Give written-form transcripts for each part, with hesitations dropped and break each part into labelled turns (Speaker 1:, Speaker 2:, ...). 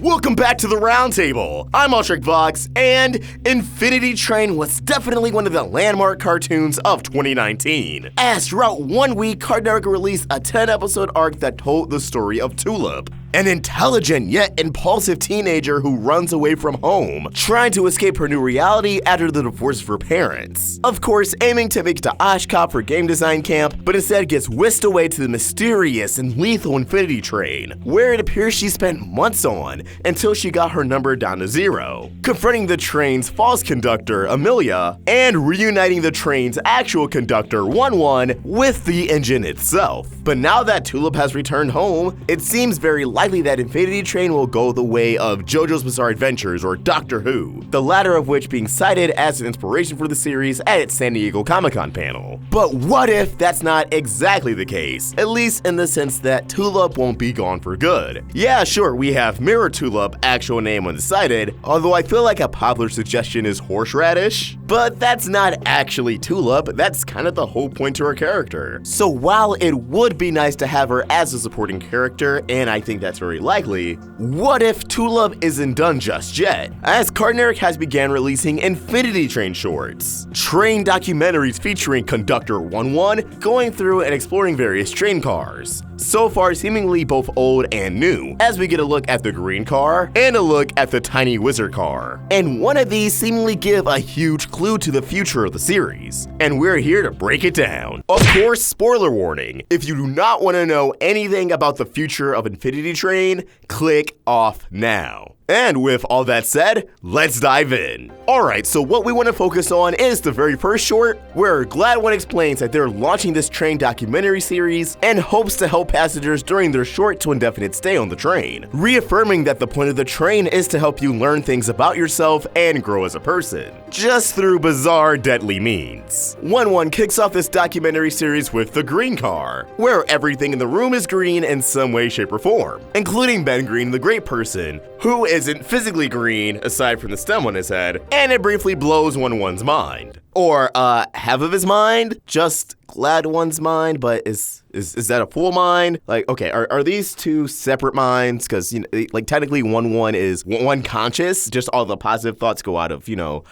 Speaker 1: Welcome back to the Roundtable. I'm Vox, and Infinity Train was definitely one of the landmark cartoons of 2019. As throughout 1 week, Cartoon Network released a 10-episode arc that told the story of Tulip, an intelligent yet impulsive teenager who runs away from home, trying to escape her new reality after the divorce of her parents. Of course, aiming to make it to Oshkosh for game design camp, but instead gets whisked away to the mysterious and lethal Infinity Train, where it appears she spent months on until she got her number down to 0, confronting the train's false conductor, Amelia, and reuniting the train's actual conductor, One-One, with the engine itself. But now that Tulip has returned home, it seems very likely that Infinity Train will go the way of JoJo's Bizarre Adventures or Doctor Who, the latter of which being cited as an inspiration for the series at its San Diego Comic-Con panel. But what if that's not exactly the case, at least in the sense that Tulip won't be gone for good? Yeah, sure, we have Mirror Tulip, actual name undecided, although I feel like a popular suggestion is Horseradish, but that's not actually Tulip, that's kind of the whole point to her character. So while it would be nice to have her as a supporting character, and I think that's very likely, what if Tulip isn't done just yet? As Cartoon Network has began releasing Infinity Train shorts, train documentaries featuring Conductor One-One, going through and exploring various train cars, so far seemingly both old and new, as we get a look at the green car and a look at the tiny wizard car. And one of these seemingly give a huge clue to the future of the series, and we're here to break it down. Of course, spoiler warning, if you do not want to know anything about the future of Infinity Train, click off now. And with all that said, let's dive in. Alright, so what we want to focus on is the very first short, where Glad One explains that they're launching this train documentary series and hopes to help passengers during their short to indefinite stay on the train, reaffirming that the point of the train is to help you learn things about yourself and grow as a person, just through bizarre, deadly means. One-One kicks off this documentary series with the green car, where everything in the room is green in some way, shape, or form, including Ben Green, the great person, who isn't physically green aside from the stem on his head, and it briefly blows One-One's mind. Or, half of his mind? Just Glad One's mind, but is that a full mind? Like, okay, are these two separate minds? Because, you know, like, technically One-One is one conscious, just all the positive thoughts go out of, you know,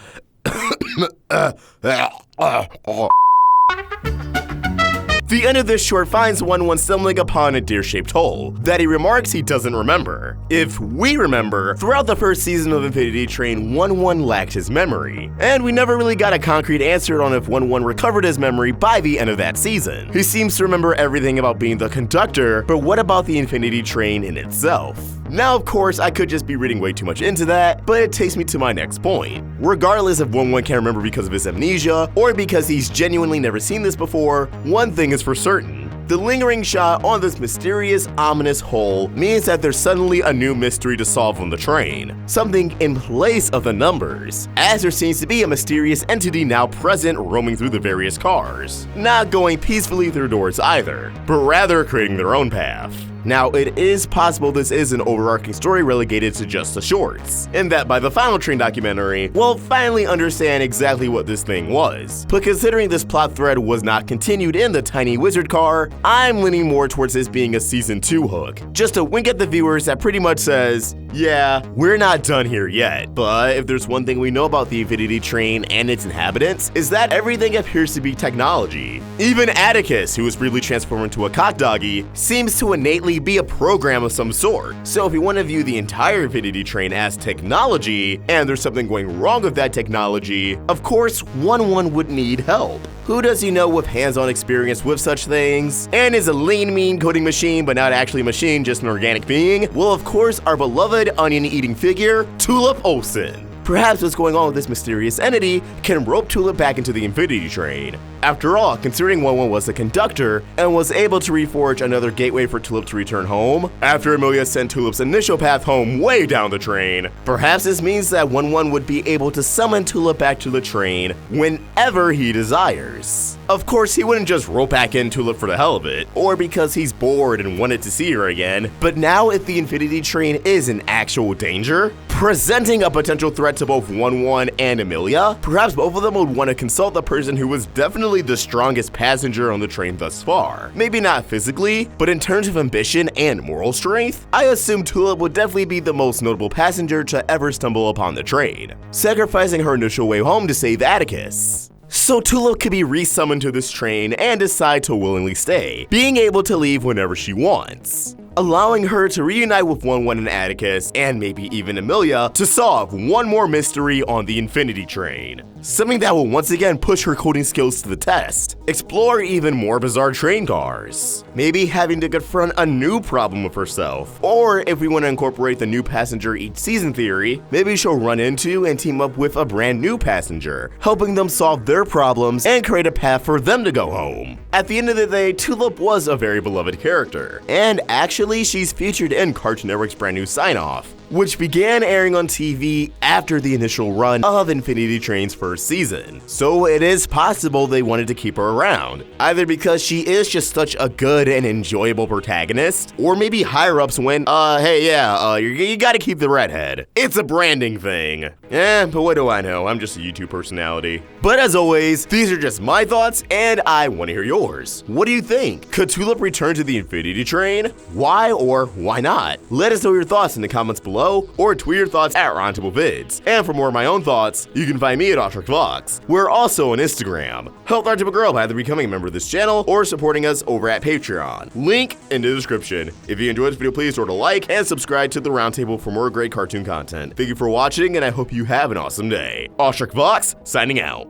Speaker 1: The end of this short finds One-One stumbling upon a deer-shaped hole that he remarks he doesn't remember. If we remember, throughout the first season of Infinity Train, One-One lacked his memory, and we never really got a concrete answer on if One-One recovered his memory by the end of that season. He seems to remember everything about being the conductor, but what about the Infinity Train in itself? Now, of course, I could just be reading way too much into that, but it takes me to my next point. Regardless if One-One can't remember because of his amnesia, or because he's genuinely never seen this before, one thing is for certain. The lingering shot on this mysterious, ominous hole means that there's suddenly a new mystery to solve on the train, something in place of the numbers, as there seems to be a mysterious entity now present roaming through the various cars, not going peacefully through doors either, but rather creating their own path. Now, it is possible this is an overarching story relegated to just the shorts, and that by the final train documentary, we'll finally understand exactly what this thing was. But considering this plot thread was not continued in the tiny wizard car, I'm leaning more towards this being a season 2 hook, just a wink at the viewers that pretty much says, yeah, we're not done here yet. But if there's one thing we know about the Infinity Train and its inhabitants, is that everything appears to be technology. Even Atticus, who was briefly transformed into a cock doggy, seems to innately be a program of some sort. So if you want to view the entire Infinity Train as technology, and there's something going wrong with that technology, of course, One-One would need help. Who does he know with hands-on experience with such things? And is a lean, mean coding machine, but not actually a machine, just an organic being? Well, of course, our beloved onion-eating figure, Tulip Olsen. Perhaps what's going on with this mysterious entity can rope Tulip back into the Infinity Train. After all, considering One-One was the conductor and was able to reforge another gateway for Tulip to return home, after Amelia sent Tulip's initial path home way down the train, perhaps this means that One-One would be able to summon Tulip back to the train whenever he desires. Of course, he wouldn't just rope back in Tulip for the hell of it, or because he's bored and wanted to see her again, but now if the Infinity Train is in actual danger, presenting a potential threat threat to both One-One and Amelia, perhaps both of them would want to consult the person who was definitely the strongest passenger on the train thus far. Maybe not physically, but in terms of ambition and moral strength, I assume Tulip would definitely be the most notable passenger to ever stumble upon the train, sacrificing her initial way home to save Atticus. So Tulip could be resummoned to this train and decide to willingly stay, being able to leave whenever she wants, allowing her to reunite with One-One and Atticus, and maybe even Amelia, to solve one more mystery on the Infinity Train. Something that will once again push her coding skills to the test, explore even more bizarre train cars, maybe having to confront a new problem with herself, or if we want to incorporate the new passenger each season theory, maybe she'll run into and team up with a brand new passenger, helping them solve their problems and create a path for them to go home. At the end of the day, Tulip was a very beloved character, and actually she's featured in Cartoon Network's brand new sign-off, which began airing on TV after the initial run of Infinity Train's first season. So it is possible they wanted to keep her around, either because she is just such a good and enjoyable protagonist, or maybe higher-ups went, you gotta keep the redhead. It's a branding thing. But what do I know? I'm just a YouTube personality. But as always, these are just my thoughts, and I want to hear yours. What do you think? Could Tulip return to the Infinity Train? Why or why not? Let us know your thoughts in the comments below, or tweet your thoughts at Roundtable Vids. And for more of my own thoughts, you can find me at AushrickVox. We're also on Instagram. Help Roundtable grow by either becoming a member of this channel or supporting us over at Patreon. Link in the description. If you enjoyed this video, please sort of like and subscribe to the Roundtable for more great cartoon content. Thank you for watching, and I hope you have an awesome day. AushrickVox signing out.